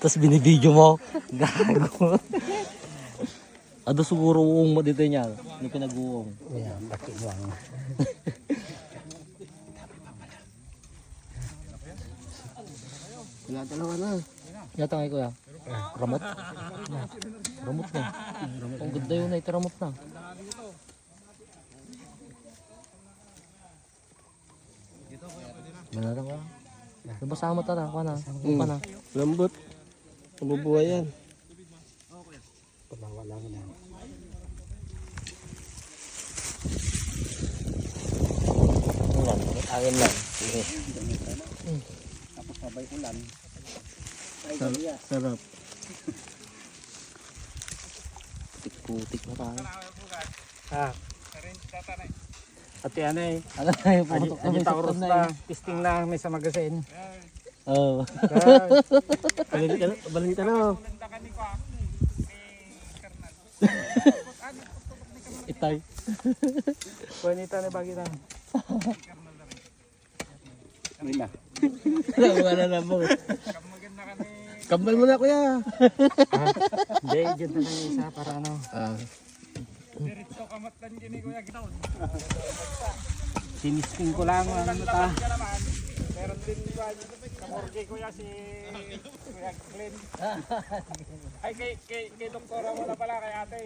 Tapos binibidyo mo. Gago. Ado siguro uong mo dito niya. Ano pinag-uong? Yan, bakit lang. Wala dalawa na. Yata nga kuya. Ramot? Ramot na. Ang ganda yun ay ramot na. Manarang ka. Nabasa mo tara. Ka na. Ka na. Lambot. Mabubuhay yan. Wala mo na. Ulan. Angin lang. Sige. Tapos sabay ulan. Sarap. Putik-putik na tayo. Ah. Ate ano eh. Ano na yung putok na may Taurus saktan na na. eh. Testing na may sa magasin. Oo. Balita na. Itay. Bonita na bagita. May na. Wala na mo. Kambal mo na kuya. Hindi, dyan na lang yung isa para ano. Sinisting ko lang ano ta. Meron din ba kamorge kuya si Kuya Glenn. Ay kay doktora mo na pala kay ate.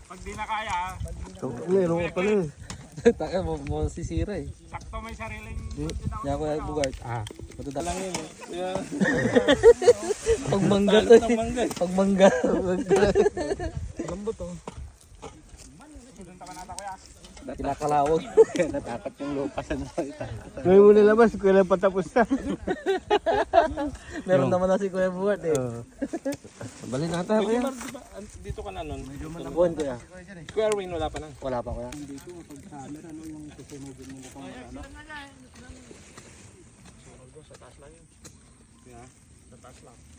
Pag di na kaya, Meron ka pala eh. Taka mo sisira eh. sakto may sariling Kaya kuya Bugart. Ito lang yun. Pagmangga to eh. Pagmangga. Lambot oh. doon taman ata kuya. Kinakalawag. Natapat yung lupa sa nasalita. Ngayon mo nalabas, kung lang patapos na. Meron naman na si Kuya Bugart eh. Bali na tayo kuya. Dito ka na nun. Buwan kuya. Kuya Erwin wala pa na. Wala pa kuya. Sa taas lang.